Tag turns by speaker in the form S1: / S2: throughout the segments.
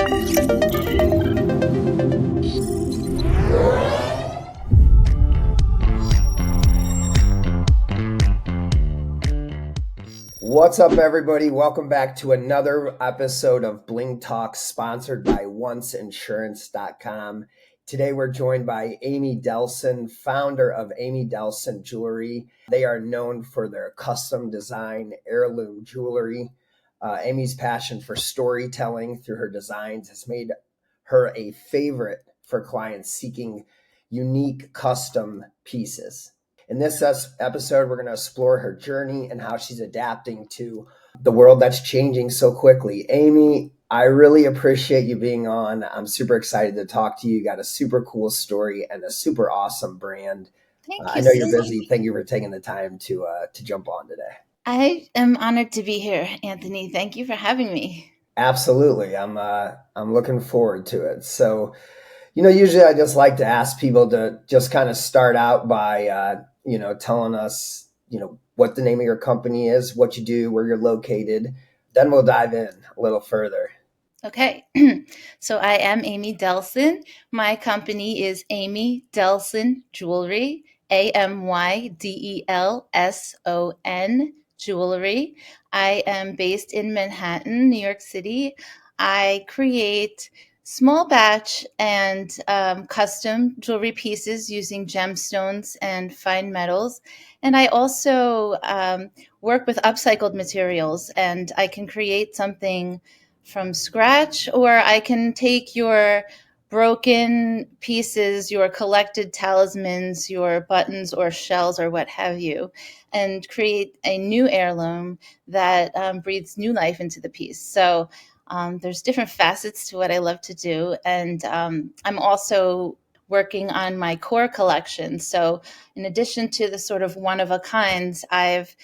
S1: What's up, everybody? Welcome back to another episode of Bling Talks, sponsored by onceinsurance.com. Today, we're joined by Amy Delson, founder of Amy Delson Jewelry. They are known for their custom design heirloom jewelry. Amy's passion for storytelling through her designs has made her a favorite for clients seeking unique custom pieces. In this episode, we're going to explore her journey and how she's adapting to the world that's changing so quickly. Amy, I really appreciate you being on. I'm super excited to talk to you. You got a super cool story and a super awesome brand.
S2: Thank you.
S1: I know you're busy. Thank you for taking the time to jump on today.
S2: I am honored to be here, Anthony. Thank you for having me.
S1: Absolutely. I'm looking forward to it. So, usually I just like to ask people to just kind of start out by, telling us, what the name of your company is, what you do, where you're located. Then we'll dive in a little further.
S2: Okay. So I am Amy Delson. My company is Amy Delson Jewelry, AMYDELSON Jewelry. I am based in Manhattan, New York City. I create small batch and custom jewelry pieces using gemstones and fine metals. And I also work with upcycled materials, and I can create something from scratch, or I can take your broken pieces, your collected talismans, your buttons or shells or what have you, and create a new heirloom that breathes new life into the piece. So there's different facets to what I love to do. And I'm also working on my core collection. So in addition to the sort of one of a kinds, I've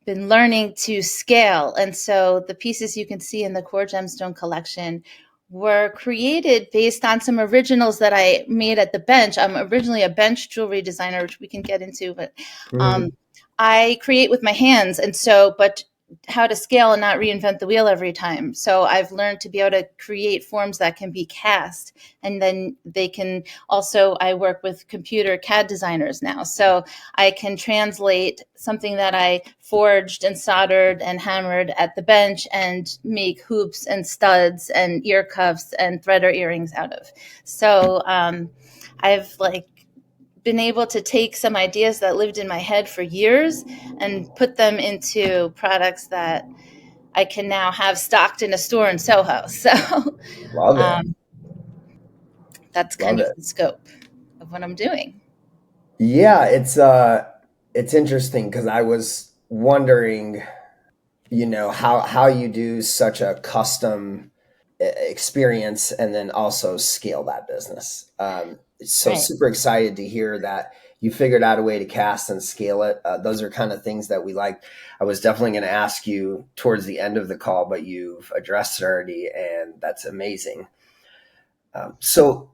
S2: been learning to scale. And so the pieces you can see in the core gemstone collection were created based on some originals that I made at the bench. I'm originally a bench jewelry designer, which we can get into, but I create with my hands. And so, but how to scale and not reinvent the wheel every time. So I've learned to be able to create forms that can be cast, and then they can also, I work with computer CAD designers now. So I can translate something that I forged and soldered and hammered at the bench and make hoops and studs and ear cuffs and threader earrings out of. So I've been able to take some ideas that lived in my head for years and put them into products that I can now have stocked in a store in Soho. So that's kind of the scope of what I'm doing.
S1: Yeah, it's interesting because I was wondering, how you do such a custom experience and then also scale that business. So right. Super excited to hear that you figured out a way to cast and scale it. Those are kind of things that we like. I was definitely going to ask you towards the end of the call, but you've addressed it already, and that's amazing. So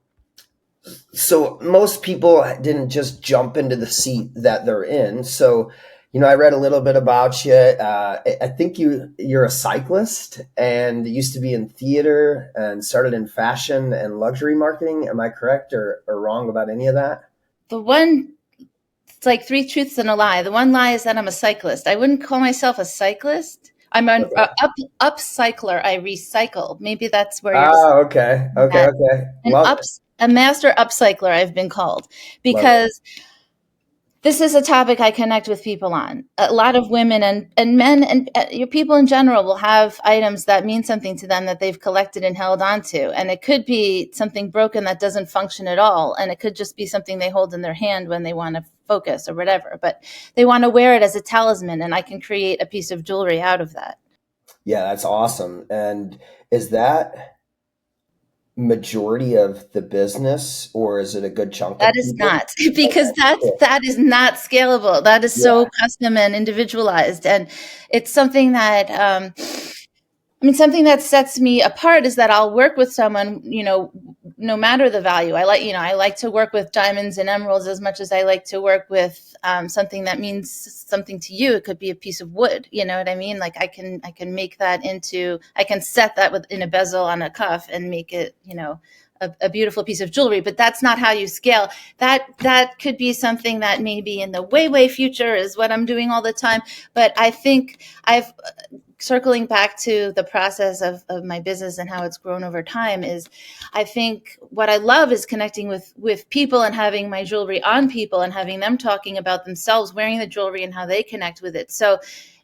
S1: most people didn't just jump into the seat that they're in. So, I read a little bit about you. I think you're a cyclist and used to be in theater and started in fashion and luxury marketing. Am I correct or wrong about any of that?
S2: It's like three truths and a lie. The one lie is that I'm a cyclist. I wouldn't call myself a cyclist. I'm an upcycler. I recycle. Maybe that's where you're.
S1: Okay.
S2: A master upcycler, I've been called, because this is a topic I connect with people on. A lot of women and men and your people in general will have items that mean something to them that they've collected and held on to. And it could be something broken that doesn't function at all. And it could just be something they hold in their hand when they want to focus or whatever. But they want to wear it as a talisman, and I can create a piece of jewelry out of that.
S1: Yeah, that's awesome. And is that majority of the business, or is it a good chunk?
S2: That is not, because that is not scalable. That is so custom and individualized, and it's something that something that sets me apart is that I'll work with someone, no matter the value. I like to work with diamonds and emeralds as much as I like to work with something that means something to you. It could be a piece of wood, you know what I mean? Like I can make that I can set that in a bezel on a cuff and make it, a beautiful piece of jewelry. But that's not how you scale. That could be something that maybe in the way future is what I'm doing all the time. But I think circling back to the process of my business and how it's grown over time, is I think what I love is connecting with people and having my jewelry on people and having them talking about themselves wearing the jewelry and how they connect with it. So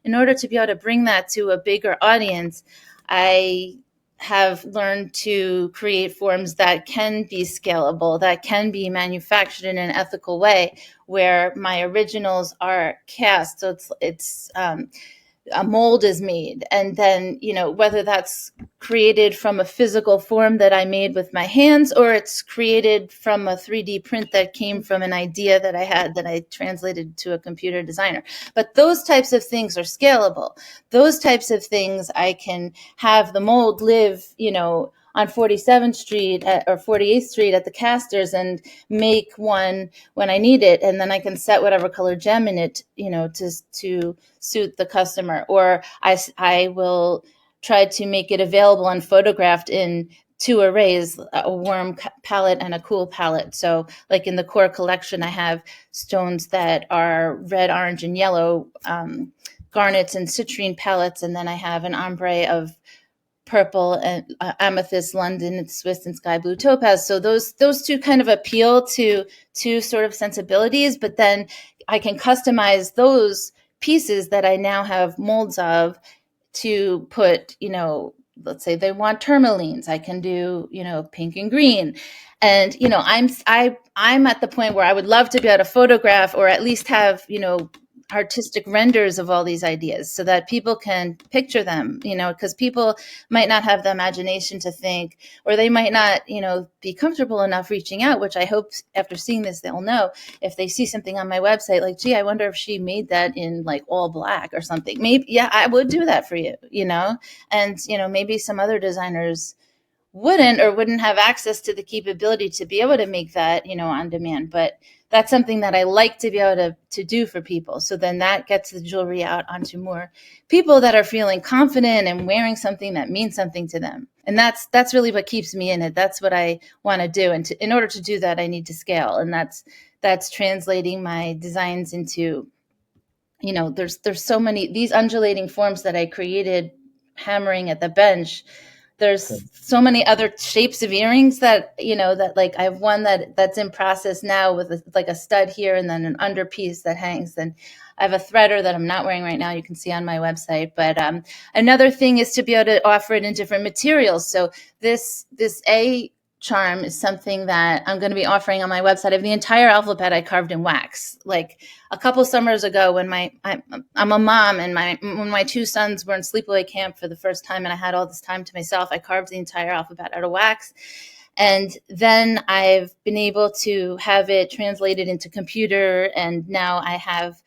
S2: in order to be able to bring that to a bigger audience, I have learned to create forms that can be scalable, that can be manufactured in an ethical way, where my originals are cast. So it's a mold is made, and then whether that's created from a physical form that I made with my hands, or it's created from a 3D print that came from an idea that I had that I translated to a computer designer. But those types of things are scalable. Those types of things I can have the mold live on 47th Street or 48th Street at the casters and make one when I need it. And then I can set whatever color gem in it, to suit the customer. Or I will try to make it available and photographed in 2 arrays, a warm palette and a cool palette. So like in the core collection, I have stones that are red, orange, and yellow, garnets and citrine palettes. And then I have an ombre of purple and amethyst, London, Swiss, and sky blue topaz. So those two kind of appeal to two sort of sensibilities, but then I can customize those pieces that I now have molds of to put, let's say they want tourmalines, I can do, pink and green. And, I'm at the point where I would love to be able to photograph, or at least have, artistic renders of all these ideas so that people can picture them, because people might not have the imagination to think, or they might not, be comfortable enough reaching out, which I hope after seeing this, they'll know. If they see something on my website, like, gee, I wonder if she made that in like all black or something. Maybe, yeah, I would do that for you, and, maybe some other designers wouldn't have access to the capability to be able to make that, on demand. But that's something that I like to be able to do for people. So then that gets the jewelry out onto more people that are feeling confident and wearing something that means something to them. And that's really what keeps me in it. That's what I want to do. And in order to do that, I need to scale. And that's translating my designs into, there's so many, these undulating forms that I created hammering at the bench. There's so many other shapes of earrings that, that like I have one that's in process now with like a stud here and then an underpiece that hangs. And I have a threader that I'm not wearing right now. You can see on my website. But another thing is to be able to offer it in different materials. So this A charm is something that I'm going to be offering on my website. I have the entire alphabet I carved in wax. Like a couple summers ago, when I'm a mom, and when my 2 sons were in sleepaway camp for the first time, and I had all this time to myself, I carved the entire alphabet out of wax. And then I've been able to have it translated into computer, and now I have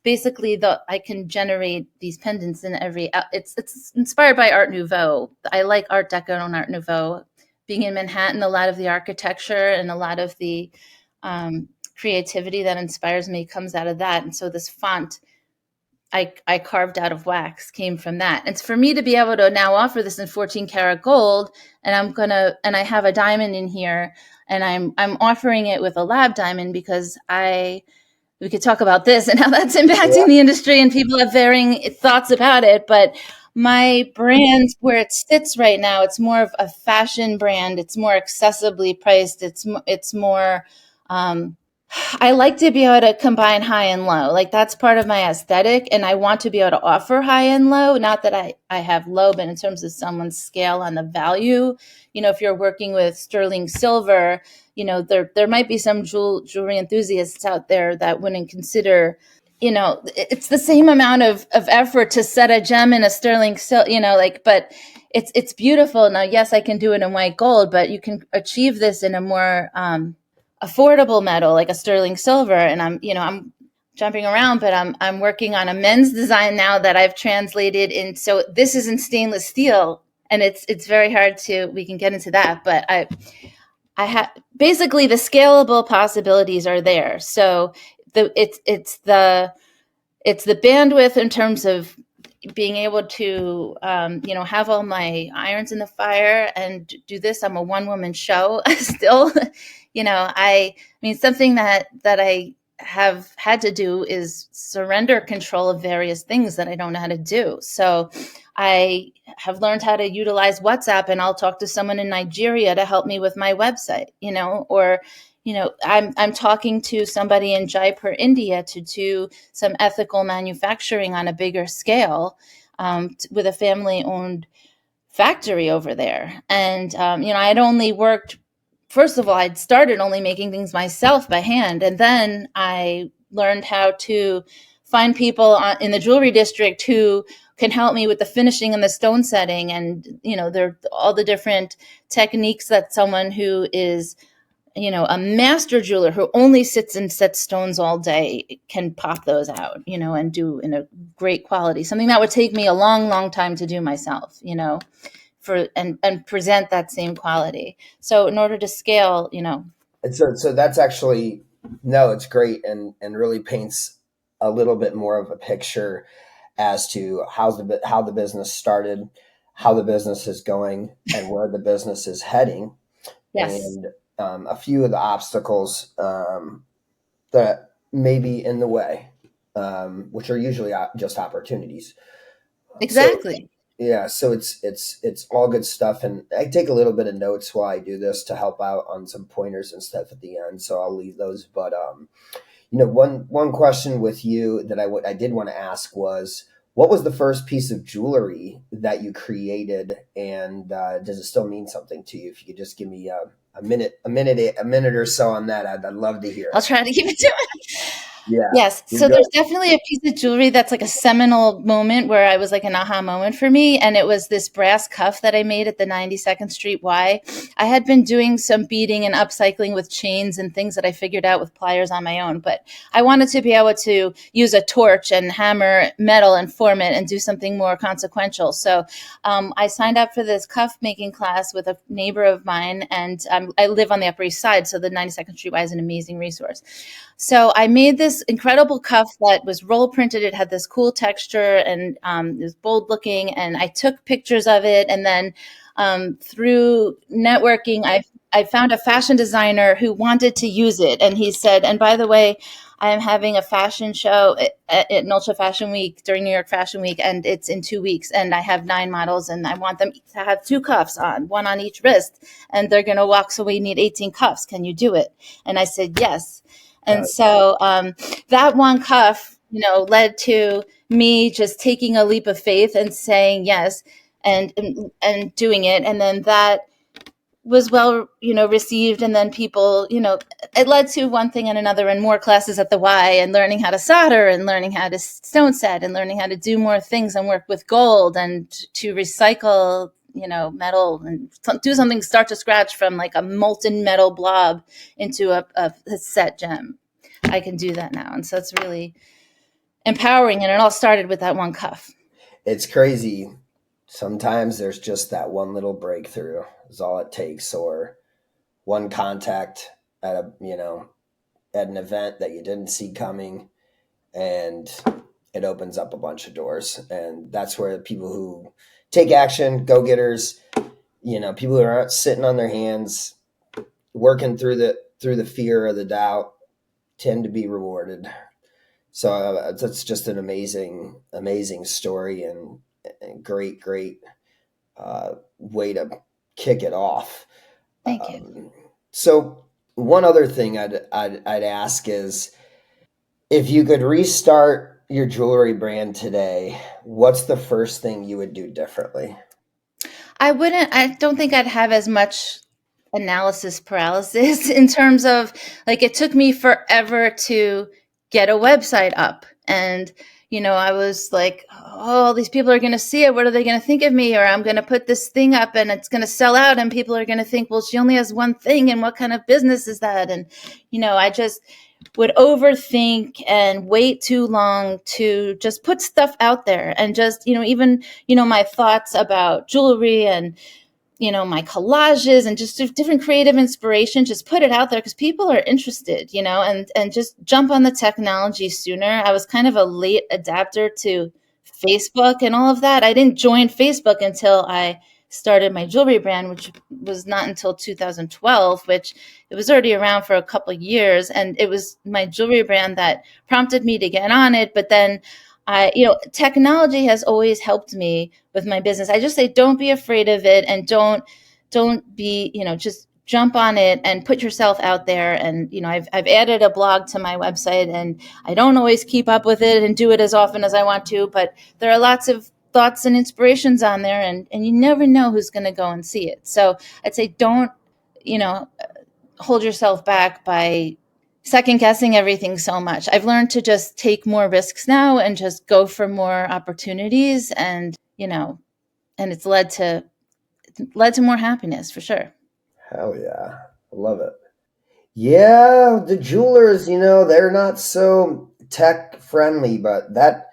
S2: basically I can generate these pendants in every. It's inspired by Art Nouveau. I like Art Deco and Art Nouveau. Being in Manhattan, a lot of the architecture and a lot of the creativity that inspires me comes out of that. And so this font I carved out of wax came from that. And for me to be able to now offer this in 14 karat gold, and I have a diamond in here, and I'm offering it with a lab diamond because we could talk about this and how that's impacting the industry, and people have varying thoughts about it. But my brand, where it sits right now, it's more of a fashion brand. It's more accessibly priced. It's more, I like to be able to combine high and low. Like that's part of my aesthetic. And I want to be able to offer high and low. Not that I have low, but in terms of someone's scale on the value, if you're working with sterling silver, there might be some jewelry enthusiasts out there that wouldn't consider, it's the same amount of effort to set a gem in a sterling silver, but it's beautiful. Now, yes, I can do it in white gold, but you can achieve this in a more affordable metal, like a sterling silver. And I'm jumping around, but I'm working on a men's design now that I've translated in. So this is in stainless steel, and it's very hard we can get into that, but I have basically the scalable possibilities are there. So it's the bandwidth in terms of being able to have all my irons in the fire and do this. I'm a one woman show still. I mean, something that I have had to do is surrender control of various things that I don't know how to do. So I have learned how to utilize WhatsApp, and I'll talk to someone in Nigeria to help me with my website, or I'm talking to somebody in Jaipur, India, to do some ethical manufacturing on a bigger scale, with a family owned factory over there. And I'd only worked, first of all, I'd started only making things myself by hand, and then I learned how to find people in the jewelry district who can help me with the finishing and the stone setting, and there are all the different techniques that someone who is a master jeweler who only sits and sets stones all day can pop those out, and do in a great quality, something that would take me a long, long time to do myself, and present that same quality. So in order to scale,
S1: And so that's actually, no, it's great, and really paints a little bit more of a picture as to how the business started, how the business is going, and where the business is heading,
S2: yes,
S1: and a few of the obstacles that may be in the way, which are usually just opportunities. So
S2: exactly.
S1: yeah, so it's all good stuff, and I take a little bit of notes while I do this to help out on some pointers and stuff at the end. So I'll leave those. But one question with you that I did want to ask was, what was the first piece of jewelry that you created, and does it still mean something to you? If you could just give me a minute or so on that, I'd love to hear
S2: I'll
S1: it.
S2: try to keep it to
S1: Yeah,
S2: Yes.
S1: you're
S2: So
S1: good.
S2: there's definitely a piece of jewelry that's like a seminal moment where I was like an aha moment for me. And it was this brass cuff that I made at the 92nd Street Y. I had been doing some beading and upcycling with chains and things that I figured out with pliers on my own. But I wanted to be able to use a torch and hammer metal and form it and do something more consequential. So I signed up for this cuff making class with a neighbor of mine. And I live on the Upper East Side. So the 92nd Street Y is an amazing resource. So I made this incredible cuff that was roll printed. It had this cool texture, and it was bold looking. And I took pictures of it. And then through networking, I found a fashion designer who wanted to use it. And he said, and by the way, I am having a fashion show at Ultra Fashion Week during New York Fashion Week, and it's in 2 weeks. And I have 9 models, and I want them to have 2 cuffs on, one on each wrist. And they're going to walk, so we need 18 cuffs. Can you do it? And I said, yes. And
S1: Uh,
S2: so that one cuff, led to me just taking a leap of faith and saying yes, and doing it. And then that was well, received. And then people, it led to one thing and another, and more classes at the Y, and learning how to solder, and learning how to stone set, and learning how to do more things and work with gold, and to recycle, metal, and do something, start to scratch from like a molten metal blob into a set gem. I can do that now. And so it's really empowering. And it all started with that one cuff.
S1: it's crazy. Sometimes there's just that one little breakthrough is all it takes, or one contact at at an event that you didn't see coming, and it opens up a bunch of doors. And that's where people who take action, go getters, people who aren't sitting on their hands, working through the fear or the doubt, tend to be rewarded. So that's just an amazing story, and great way to kick it off.
S2: Thank you.
S1: So one other thing I'd ask is, if you could restart your jewelry brand today, what's the first thing you would do differently?
S2: I don't think I'd have as much analysis paralysis in terms of, like, it took me forever to get a website up. And, I was like, oh, these people are going to see it. What are they going to think of me? Or I'm going to put this thing up and it's going to sell out, and people are going to think, well, she only has one thing. And what kind of business is that? And, I just would overthink and wait too long to just put stuff out there, and just, even, my thoughts about jewelry and my collages and just different creative inspiration, just put it out there because people are interested, and just jump on the technology sooner. I was kind of a late adapter to Facebook and all of that. I didn't join Facebook until I started my jewelry brand, which was not until 2012, which it was already around for a couple of years. And it was my jewelry brand that prompted me to get on it. But then technology has always helped me with my business. I just say, don't be afraid of it, and don't be, just jump on it and put yourself out there. And, I've added a blog to my website, and I don't always keep up with it and do it as often as I want to, but there are lots of thoughts and inspirations on there, and you never know who's going to go and see it. So I'd say don't, you know, hold yourself back by second guessing everything so much. I've learned to just take more risks now and just go for more opportunities, and it's led to more happiness for sure.
S1: Hell yeah. I love it. Yeah, the jewelers, they're not so tech friendly, but that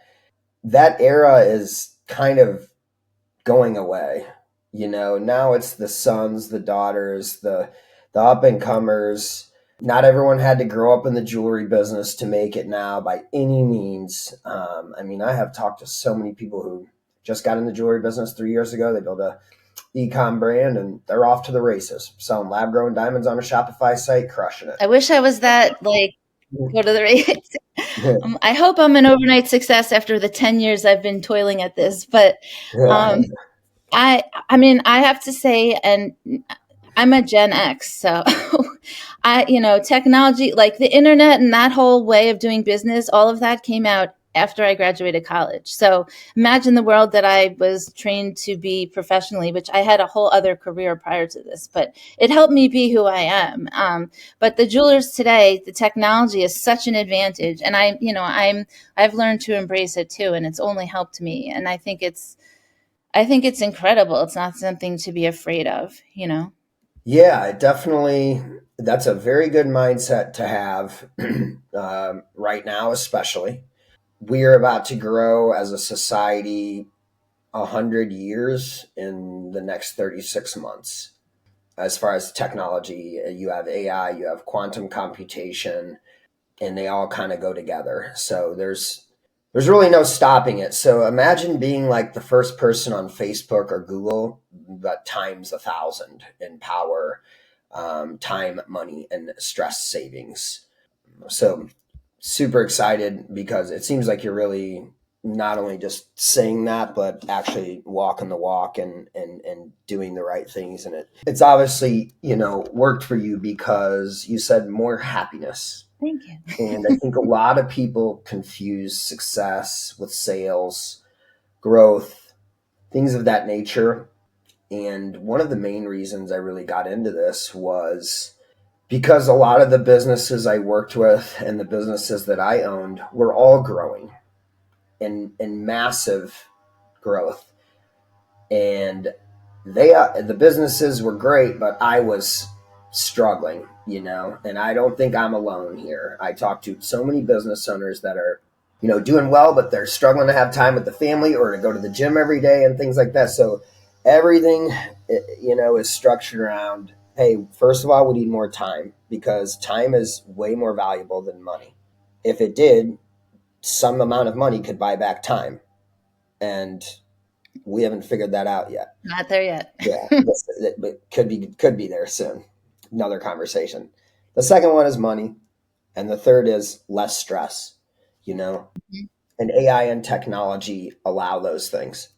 S1: era is kind of going away. Now it's the sons, the daughters, the up and comers. Not everyone had to grow up in the jewelry business to make it now by any means. I mean, I have talked to so many people who just got in the jewelry business 3 years ago. They built a e-com brand and they're off to the races, selling lab grown diamonds on a Shopify site, crushing it.
S2: I wish I was that, like, go to the race. I hope I'm an overnight success after the 10 years I've been toiling at this, but
S1: Yeah.
S2: um, I mean, I have to say, and I'm a Gen X, so technology, like the internet and that whole way of doing business, all of that came out after I graduated college. So imagine the world that I was trained to be professionally, which I had a whole other career prior to this, but it helped me be who I am. But the jewelers today, the technology is such an advantage, and I've learned to embrace it too, and it's only helped me. And I think it's incredible. It's not something to be afraid of.
S1: Yeah, it definitely, that's a very good mindset to have right now, especially. We are about to grow as a society 100 years in the next 36 months. As far as technology, you have AI, you have quantum computation, and they all kind of go together. So there's really no stopping it. So imagine being like the first person on Facebook or Google, but times 1,000 in power, time, money, and stress savings. So super excited because it seems like you're really not only just saying that, but actually walking the walk and doing the right things. And it's obviously, worked for you because you said more happiness.
S2: Thank you.
S1: And I think a lot of people confuse success with sales, growth, things of that nature. And one of the main reasons I really got into this was because a lot of the businesses I worked with and the businesses that I owned were all growing in massive growth. And the businesses were great, but I was struggling, and I don't think I'm alone here. I talk to so many business owners that are, doing well, but they're struggling to have time with the family or to go to the gym every day and things like that. So everything, is structured around, hey, first of all, we need more time because time is way more valuable than money. If it did, some amount of money could buy back time. And we haven't figured that out yet.
S2: Not there yet.
S1: Yeah, but could be there soon. Another conversation. The second one is money, and the third is less stress.
S2: Mhm.
S1: And AI and technology allow those things.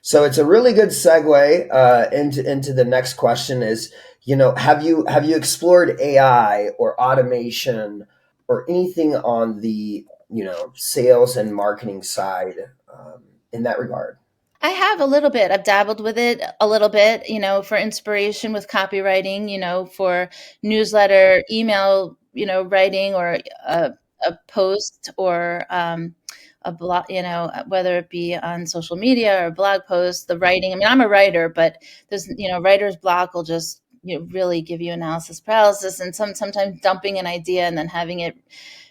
S1: So it's a really good segue into the next question. Is have you explored AI or automation or anything on the sales and marketing side in that regard?
S2: I have a little bit. I've dabbled with it a little bit, for inspiration with copywriting, for newsletter, email, writing, or a post, or a blog, whether it be on social media or blog posts, the writing. I mean, I'm a writer, but there's, writer's block will just really give you analysis paralysis, and sometimes dumping an idea and then having it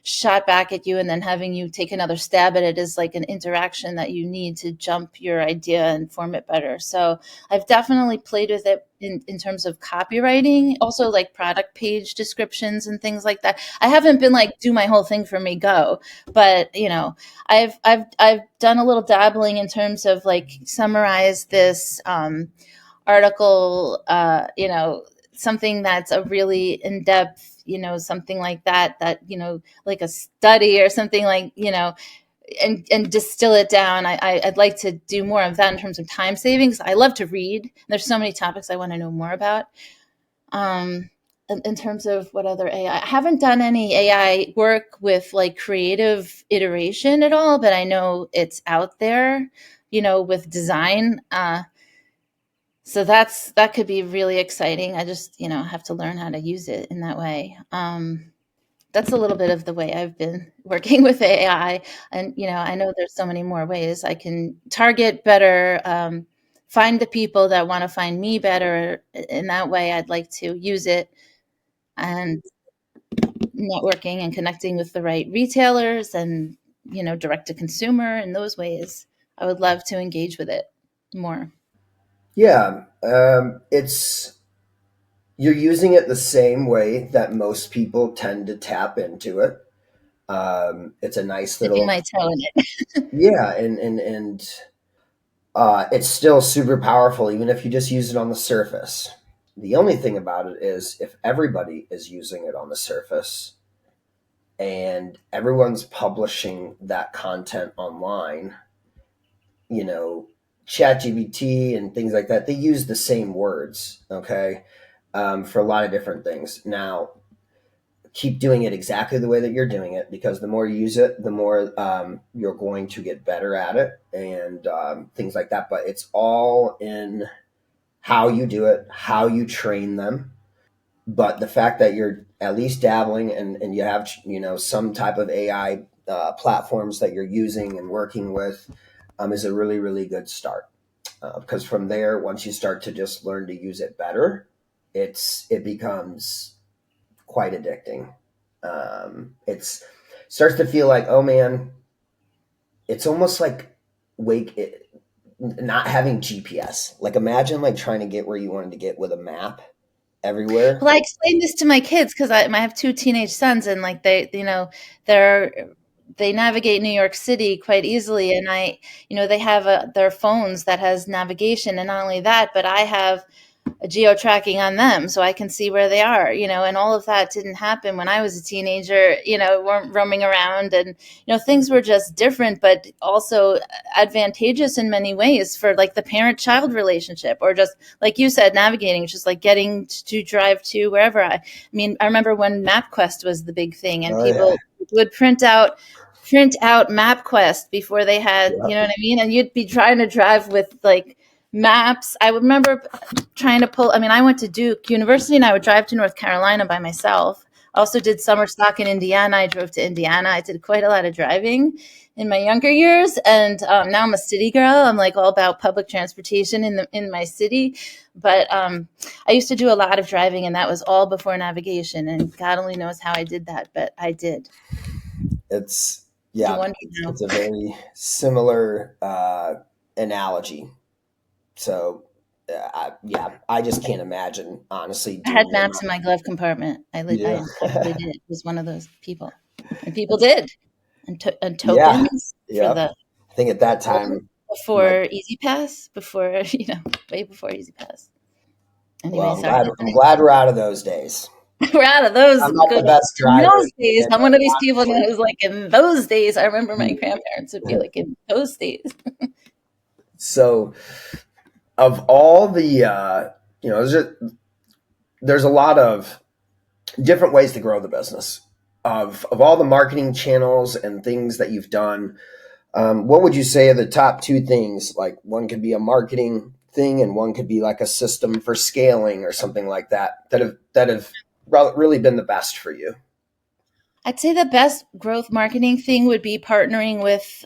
S2: shot back at you and then having you take another stab at it is like an interaction that you need to jump your idea and form it better. So I've definitely played with it in terms of copywriting, also like product page descriptions and things like that. I haven't been like, do my whole thing for me, go. But I've done a little dabbling in terms of like summarize this article, something that's a really in-depth, something like that, like a study or something like, and distill it down. I'd like to do more of that in terms of time savings. I love to read. There's so many topics I want to know more about. In terms of what other AI, I haven't done any AI work with like creative iteration at all, but I know it's out there, with design. So that could be really exciting. I just, have to learn how to use it in that way. That's a little bit of the way I've been working with AI. And, I know there's so many more ways I can target better, find the people that want to find me better. In that way, I'd like to use it, and networking and connecting with the right retailers and, direct to consumer in those ways. I would love to engage with it more.
S1: Yeah, it's you're using it the same way that most people tend to tap into it. It's a nice
S2: Dipping
S1: little,
S2: my toe in it.
S1: yeah, and it's still super powerful, even if you just use it on the surface. The only thing about it is if everybody is using it on the surface and everyone's publishing that content online, you know, ChatGPT and things like that, they use the same words, okay, for a lot of different things. Now, keep doing it exactly the way that you're doing it, because the more you use it, the more you're going to get better at it, and things like that. But it's all in how you do it, how you train them. But the fact that you're at least dabbling, and you have, some type of AI platforms that you're using and working with, is a really, really good start. Because from there, once you start to just learn to use it better, it becomes quite addicting. It's starts to feel like, oh man, it's almost like wake it, not having GPS. Like imagine like trying to get where you wanted to get with a map everywhere.
S2: Well, I explain this to my kids because I have two teenage sons, and like they're they navigate New York City quite easily, and they have their phones that has navigation, and not only that, but I have a geo tracking on them so I can see where they are, and all of that didn't happen when I was a teenager, weren't roaming around, and, things were just different, but also advantageous in many ways for like the parent child relationship, or just like you said, navigating, just like getting to drive to wherever. I mean, I remember when MapQuest was the big thing, and
S1: Oh yeah,
S2: people would print out MapQuest before they had,
S1: yep.
S2: you know what I mean? And you'd be trying to drive with like maps. I remember trying to pull, I mean, I went to Duke University and I would drive to North Carolina by myself. I also did summer stock in Indiana. I drove to Indiana. I did quite a lot of driving in my younger years. And now I'm a city girl. I'm like all about public transportation in my city. But I used to do a lot of driving, and that was all before navigation. And God only knows how I did that, but I did.
S1: It's
S2: You
S1: yeah,
S2: wonder
S1: it's,
S2: now.
S1: it's a very similar analogy. So yeah, I just can't imagine honestly
S2: I had
S1: doing it.
S2: maps in my glove compartment.
S1: You do?
S2: I probably did. Was one of those people, and people did, and
S1: Yeah,
S2: tokens for
S1: yep.
S2: the
S1: I think at that time, my
S2: before Easy Pass, before way before Easy Pass.
S1: well,
S2: Anyway,
S1: I'm
S2: sorry.
S1: glad we're out of those days.
S2: We're out of those
S1: I'm not
S2: good
S1: the best
S2: in
S1: driver,
S2: those days.
S1: and
S2: I'm one of these people
S1: honestly,
S2: that was like, in those days. I remember my grandparents would be like, in those days.
S1: so of all the there's a lot of different ways to grow the business. Of all the marketing channels and things that you've done, what would you say are the top two things? Like one could be a marketing thing, and one could be like a system for scaling or something like that. That have really been the best for you.
S2: I'd say the best growth marketing thing would be partnering with.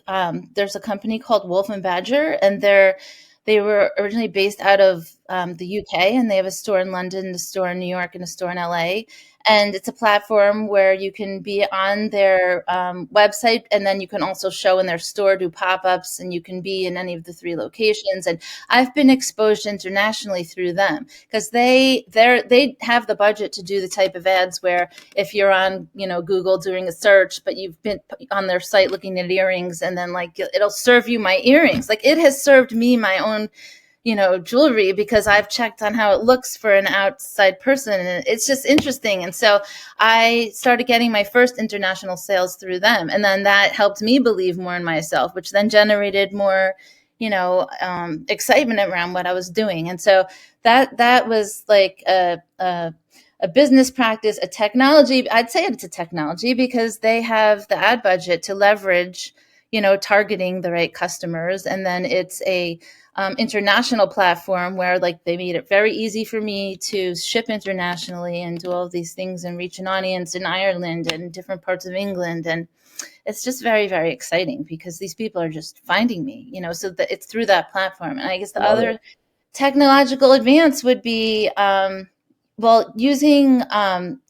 S2: There's a company called Wolf and Badger, and they were originally based out of the UK, and they have a store in London, a store in New York, and a store in LA. And it's a platform where you can be on their website, and then you can also show in their store, do pop-ups, and you can be in any of the 3 locations. And I've been exposed internationally through them because they have the budget to do the type of ads where if you're on Google doing a search, but you've been on their site looking at earrings, and then like it'll serve you my earrings. Like it has served me my own jewelry because I've checked on how it looks for an outside person, and it's just interesting. And so I started getting my first international sales through them, and then that helped me believe more in myself, which then generated more excitement around what I was doing. And so that was like a business practice, a technology. I'd say it's a technology because they have the ad budget to leverage targeting the right customers. And then it's a international platform where like they made it very easy for me to ship internationally and do all of these things and reach an audience in Ireland and different parts of England. And it's just very, very exciting because these people are just finding me, so that it's through that platform. And I guess the
S1: Love it.
S2: other technological advance would be using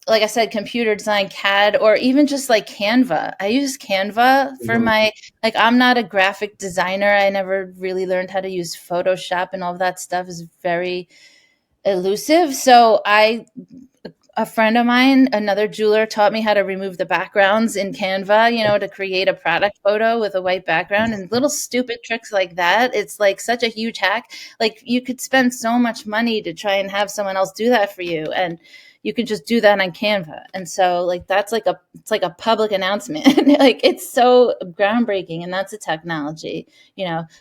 S2: like I said, computer design, CAD, or even just like Canva. I use Canva for
S1: Mhm.
S2: my, like, I'm not a graphic designer. I never really learned how to use Photoshop, and all of that stuff is very elusive. So a friend of mine, another jeweler, taught me how to remove the backgrounds in Canva, to create a product photo with a white background, and little stupid tricks like that. It's like such a huge hack. Like you could spend so much money to try and have someone else do that for you. And you can just do that on Canva. And so like that's like it's like a public announcement. Like it's so groundbreaking, and that's a technology.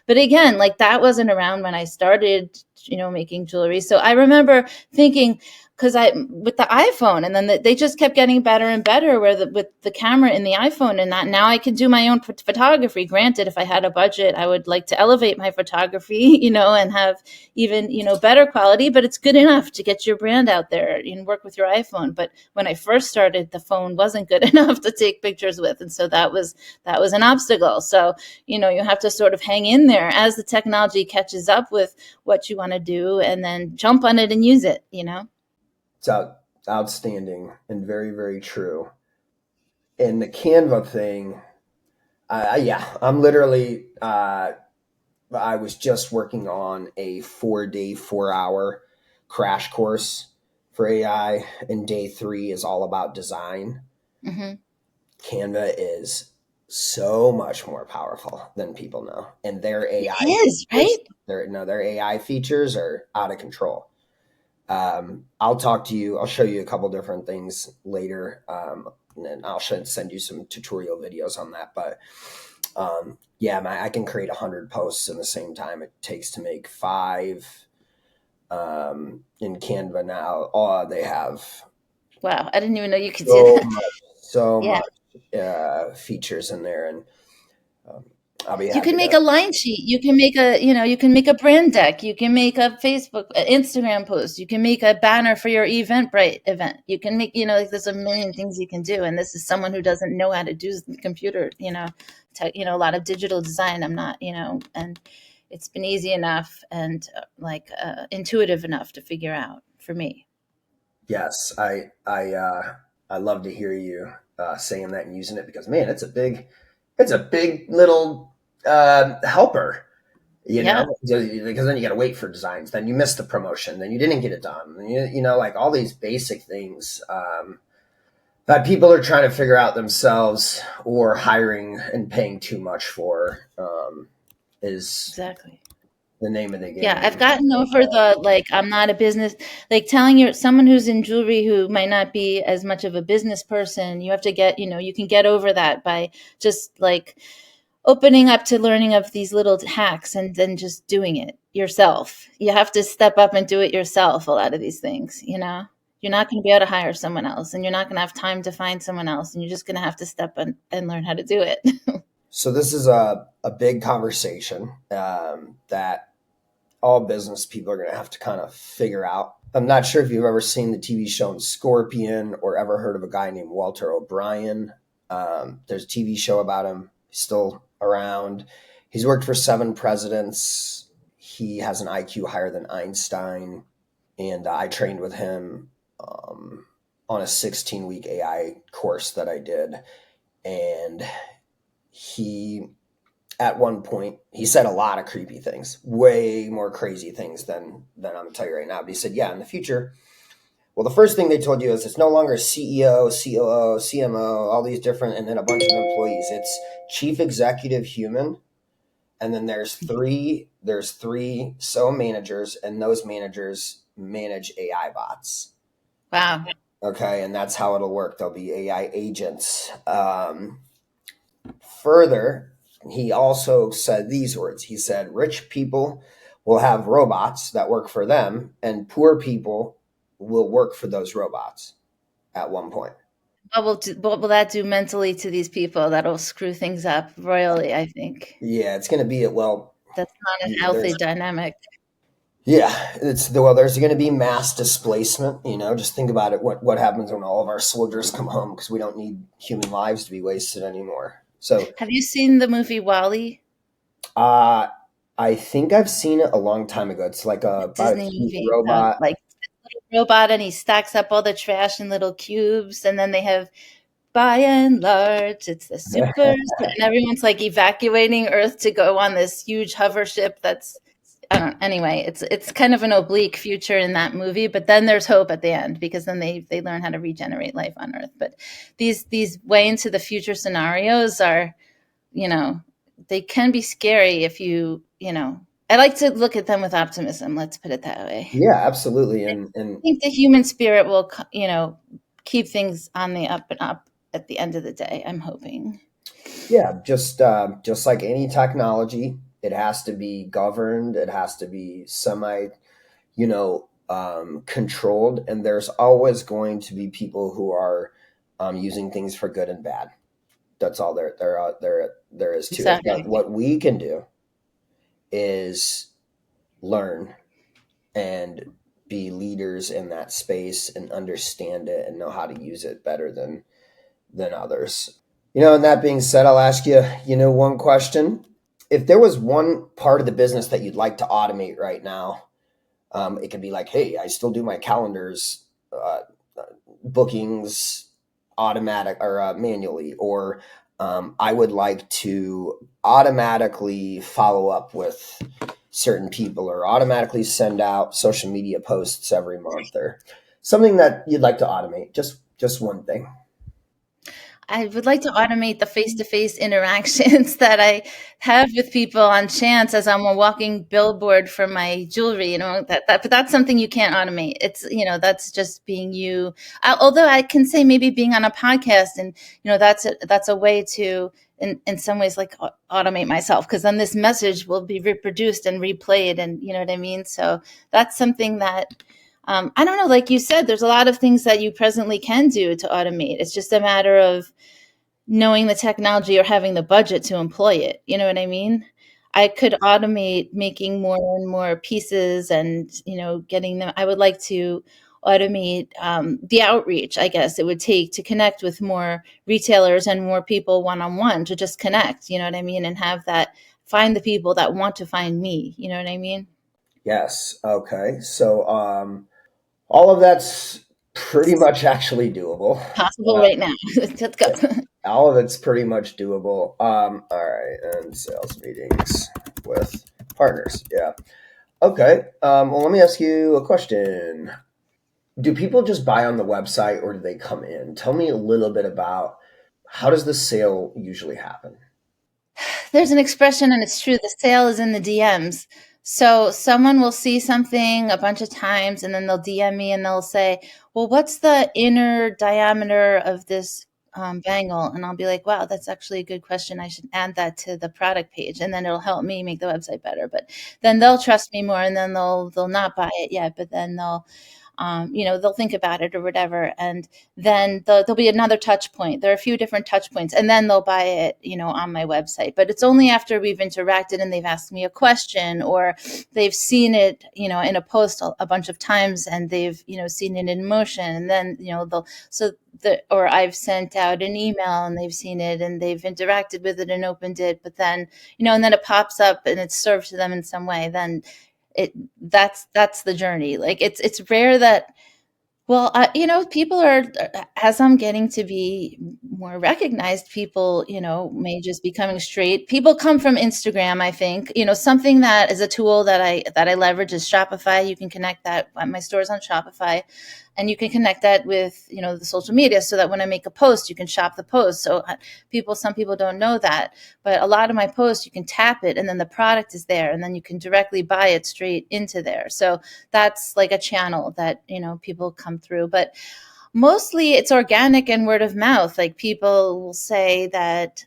S2: But again, like that wasn't around when I started, making jewelry. So I remember thinking, because I with the iPhone, and then they just kept getting better and better with the camera in the iPhone, and that now I can do my own photography. Granted, if I had a budget, I would like to elevate my photography, and have even better quality, but it's good enough to get your brand out there and work with your iPhone. But when I first started, the phone wasn't good enough to take pictures with, and so that was an obstacle. So you have to sort of hang in there as the technology catches up with what you want to do, and then jump on it and use it.
S1: It's outstanding and very, very true. And the Canva thing, yeah, I'm literally, I was just working on a 4-day, 4-hour crash course for AI, and day 3 is all about design.
S2: Mm-hmm.
S1: Canva is so much more powerful than people know, and their
S2: It
S1: AI
S2: is, right?
S1: features, their AI features are out of control. I'll talk to you. I'll show you a couple different things later, and then I'll send you some tutorial videos on that. But yeah, I can create 100 posts in the same time it takes to make 5 in Canva now. Oh, they have
S2: Wow, I didn't even know you could do
S1: so
S2: that.
S1: much, so
S2: Yeah.
S1: much features in there, and um, I'll be
S2: You can
S1: happy
S2: make
S1: to.
S2: a line sheet. You can make you can make a brand deck. You can make a Facebook, Instagram post. You can make a banner for your Eventbrite event. You can make, like there's a million things you can do. And this is someone who doesn't know how to do the computer, a lot of digital design. I'm not, and it's been easy enough and intuitive enough to figure out for me.
S1: Yes, I love to hear you saying that and using it, because man, it's a big little helper,
S2: Yeah,
S1: because then you got to wait for designs, then you miss the promotion, then you didn't get it done, like all these basic things that people are trying to figure out themselves, or hiring and paying too much for, is
S2: exactly.
S1: the name of the
S2: Yeah, I've
S1: game.
S2: gotten over the like I'm not a business, like telling you someone who's in jewelry who might not be as much of a business person. You have to get, you can get over that by just like opening up to learning of these little hacks and then just doing it yourself. You have to step up and do it yourself. A lot of these things. You're not going to be able to hire someone else, and you're not going to have time to find someone else, and you're just going to have to step in and learn how to do it.
S1: So this is a big conversation that all business people are going to have to kind of figure out. I'm not sure if you've ever seen the TV show Scorpion, or ever heard of a guy named Walter O'Brien. There's a TV show about him. He's still around. He's worked for 7 presidents. He has an IQ higher than Einstein, and I trained with him on a 16-week AI course that I did. And he, at one point, he said a lot of creepy things, way more crazy things than I'm gonna tell you right now. But he said, yeah, in the future, well, the first thing they told you is it's no longer CEO, COO, CMO, all these different, and then a bunch of employees. It's chief executive human, and then there's three so managers, and those managers manage AI bots.
S2: Wow.
S1: Okay, and that's how it'll work. There'll be AI agents. Further, he also said these words. He said, "Rich people will have robots that work for them, and poor people will work for those robots." At one point,
S2: What will that do mentally to these people? That'll screw things up royally, I think.
S1: yeah, it's going to be it. Well,
S2: That's not a healthy
S1: there's
S2: dynamic.
S1: yeah, there's going to be mass displacement. Just think about it. What happens when all of our soldiers come home because we don't need human lives to be wasted anymore. So,
S2: Have you seen the movie Wall-E?
S1: uh, I think I've seen it a long time ago. It's like
S2: The
S1: about a
S2: Disney
S1: cute
S2: movie about
S1: robot.
S2: like this little robot, and he stacks up all the trash in little cubes, and then they have, by and large, it's the super, and everyone's like evacuating Earth to go on this huge hover ship that's, I don't, anyway, it's kind of an oblique future in that movie, but then there's hope at the end because then they learn how to regenerate life on Earth. But these way into the future scenarios are, you know, they can be scary if I like to look at them with optimism, let's put it that way.
S1: Yeah, absolutely.
S2: I
S1: And
S2: think the human spirit will, keep things on the up and up at the end of the day, I'm hoping.
S1: yeah, just like any technology, it has to be governed. It has to be semi, controlled. And there's always going to be people who are using things for good and bad. That's all there is to it. But
S2: Exactly.
S1: what we can do is learn and be leaders in that space and understand it and know how to use it better than others. And that being said, I'll ask you, one question. If there was one part of the business that you'd like to automate right now, it could be like, hey, I still do my calendars, bookings automatic or manually, or I would like to automatically follow up with certain people or automatically send out social media posts every month or something that you'd like to automate. Just one thing.
S2: I would like to automate the face-to-face interactions that I have with people on chance as I'm a walking billboard for my jewelry. But that's something you can't automate. That's just being you. Although I can say maybe being on a podcast, and that's a way to, in some ways, like automate myself, because then this message will be reproduced and replayed, and you know what I mean. So that's something that. I don't know, like you said, there's a lot of things that you presently can do to automate. It's just a matter of knowing the technology or having the budget to employ it. You know what I mean? I could automate making more and more pieces and, getting them. I would like to automate the outreach, I guess it would take to connect with more retailers and more people one on one to just connect, you know what I mean? And have that, find the people that want to find me, you know what I mean?
S1: Yes. Okay. So all of that's pretty much actually doable.
S2: Possible right now. Let's go.
S1: All of it's pretty much doable. All right, and sales meetings with partners. Yeah. Okay. Well, let me ask you a question. Do people just buy on the website or do they come in? Tell me a little bit about how does the sale usually happen?
S2: There's an expression, and it's true, the sale is in the DMs. So someone will see something a bunch of times and then they'll DM me and they'll say, well, what's the inner diameter of this bangle? And I'll be like, wow, that's actually a good question. I should add that to the product page, and then it'll help me make the website better. But then they'll trust me more, and then they'll not buy it yet, but then they'll they'll think about it or whatever, and then there'll be another touch point. There are a few different touch points, and then they'll buy it, on my website. But it's only after we've interacted and they've asked me a question, or they've seen it, in a post a bunch of times, and they've, seen it in motion, and then, they'll or I've sent out an email and they've seen it and they've interacted with it and opened it, but then, and then it pops up and it's served to them in some way. Then it that's the journey. Like it's rare that, well, people are, as I'm getting to be more recognized, people, may just be coming straight. People come from Instagram, I think. Something that is a tool that I leverage is Shopify. You can connect that. My store's on Shopify, and you can connect that with, the social media, so that when I make a post, you can shop the post. So some people don't know that, but a lot of my posts, you can tap it and then the product is there, and then you can directly buy it straight into there. So that's like a channel that, people come through. But mostly it's organic and word of mouth. Like people will say that,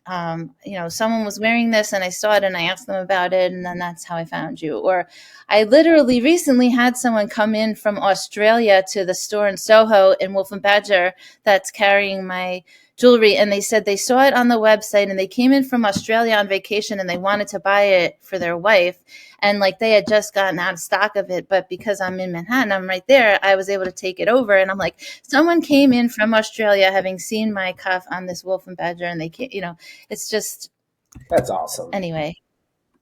S2: someone was wearing this and I saw it and I asked them about it, and then that's how I found you. Or I literally recently had someone come in from Australia to the store in Soho in Wolf and Badger that's carrying my jewelry, and they said they saw it on the website and they came in from Australia on vacation and they wanted to buy it for their wife, and like they had just gotten out of stock of it, but because I'm in Manhattan, I'm right there, I was able to take it over. And I'm like, someone came in from Australia having seen my cuff on this Wolf and Badger, and they can't, it's just,
S1: That's awesome.
S2: anyway.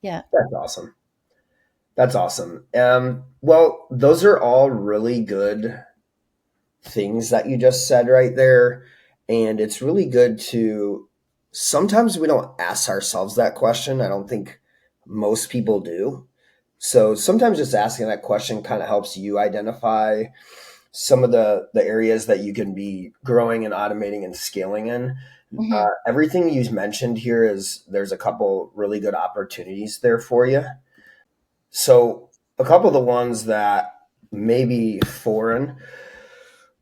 S2: Yeah.
S1: That's awesome. That's awesome. Well, those are all really good things that you just said right there. And it's really good to, sometimes we don't ask ourselves that question. I don't think most people do. So sometimes just asking that question kind of helps you identify some of the areas that you can be growing and automating and scaling in.
S2: Mm-hmm.
S1: Everything you mentioned here is, there's a couple really good opportunities there for you. So a couple of the ones that may be foreign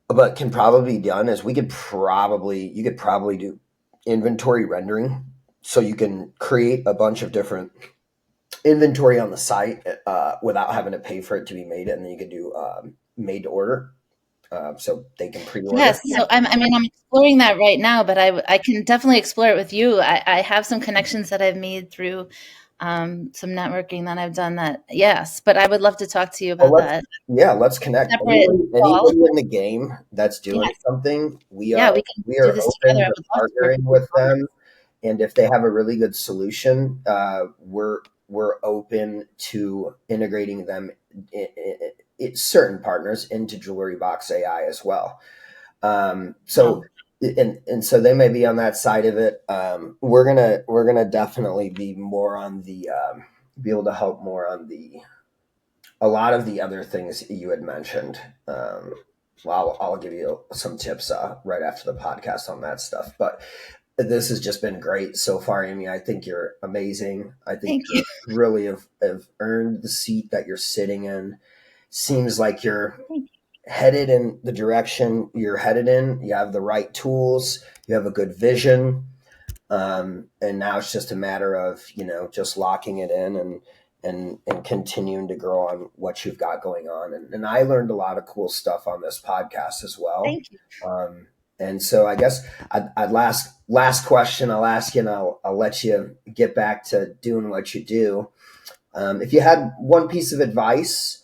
S1: but can probably be done is, you could probably do inventory rendering. So you can create a bunch of different inventory on the site without having to pay for it to be made, and then you could do made to order. So they can pre-order.
S2: Yes. So I'm exploring that right now, but I can definitely explore it with you. I have some connections that I've made through some networking that I've done that. Yes, but I would love to talk to you about that.
S1: Let's connect.
S2: Separate call.
S1: Anybody in the game that's doing
S2: Yes.
S1: something, we
S2: Yeah,
S1: are
S2: we can
S1: we
S2: do
S1: are
S2: this
S1: open
S2: together. I
S1: to
S2: would love to work
S1: partnering
S2: with
S1: with them. And if they have a really good solution, we're open to integrating them, certain partners, into Jewelry Box AI as well. So so they may be on that side of it. We're gonna definitely be more on the be able to help more on a lot of the other things you had mentioned. Well, I'll give you some tips right after the podcast on that stuff. But this has just been great so far, Amy. I think you're amazing. I think
S2: Thank you.
S1: really have earned the seat that you're sitting in. Seems like you're headed in the direction you're headed in. You have the right tools. You have a good vision. And now it's just a matter of, just locking it in and continuing to grow on what you've got going on. And I learned a lot of cool stuff on this podcast as well.
S2: Thank you.
S1: And so I guess I'd last question I'll ask you, and I'll let you get back to doing what you do. If you had one piece of advice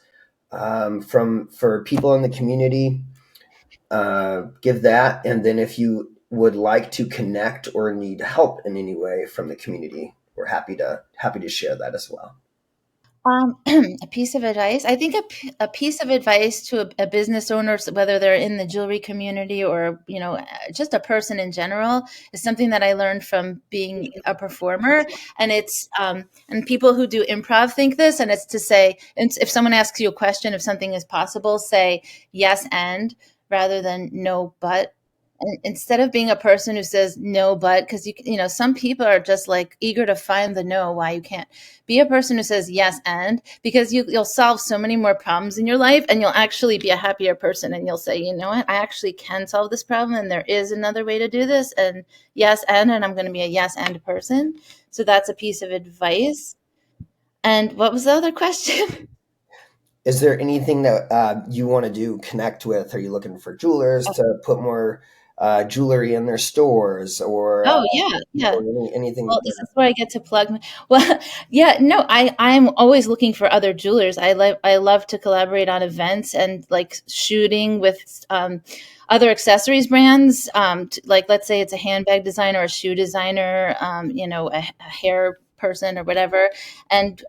S1: for people in the community, give that. And then if you would like to connect or need help in any way from the community, we're happy to share that as well.
S2: A piece of advice. I think a piece of advice to a business owner, whether they're in the jewelry community or, just a person in general, is something that I learned from being a performer. And it's, and people who do improv think this, and it's to say, if someone asks you a question, if something is possible, say yes and, rather than no but. And instead of being a person who says no but, because some people are just like eager to find the no, why you can't. Be a person who says yes and, because you'll solve so many more problems in your life, and you'll actually be a happier person, and you'll say, you know what, I actually can solve this problem, and there is another way to do this, and yes and I'm going to be a yes and person. So that's a piece of advice. And what was the other question?
S1: Is there anything that you want to do, connect with? Are you looking for jewelers to put more jewelry in their stores,
S2: Oh, yeah, yeah.
S1: or anything
S2: Well,
S1: like
S2: this
S1: that?
S2: is where I get to plug my well, yeah, no, I'm always looking for other jewelers. I love to collaborate on events and, like, shooting with, other accessories brands, t like, let's say it's a handbag designer, a shoe designer, a hair person or whatever, and,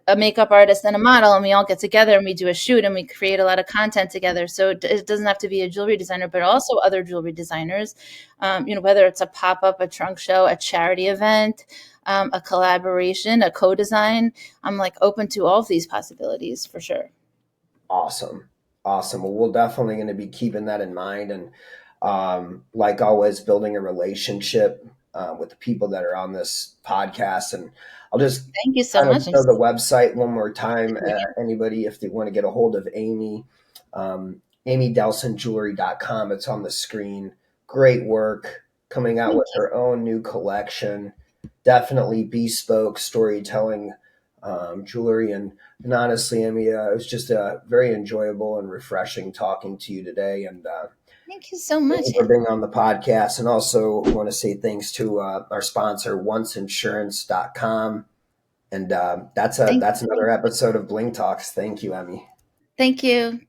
S2: a makeup artist and a model, and we all get together and we do a shoot and we create a lot of content together. So it doesn't have to be a jewelry designer, but also other jewelry designers, whether it's a pop up, a trunk show, a charity event, a collaboration, a co design. I'm like open to all of these possibilities for sure.
S1: Awesome. Awesome. Well, we're definitely going to be keeping that in mind. And like always, building a relationship with the people that are on this podcast. And I'll just
S2: Thank you so
S1: kind of
S2: much. I'm
S1: throw the
S2: so
S1: website one more time.
S2: excited.
S1: Anybody, if they want to get a hold of Amy, amydelsonjewelry.com. It's on the screen. Great work coming out
S2: Thank
S1: with
S2: you.
S1: her own new collection. Definitely bespoke storytelling jewelry. And honestly, Amy, it was just very enjoyable and refreshing talking to you today. And
S2: Thank you so
S1: thank
S2: much.
S1: you for being on the podcast. And also want to say thanks to our sponsor, onceinsurance.com. And
S2: Thank
S1: that's
S2: you.
S1: another episode of Bling Talks. Thank you, Emmy.
S2: Thank you.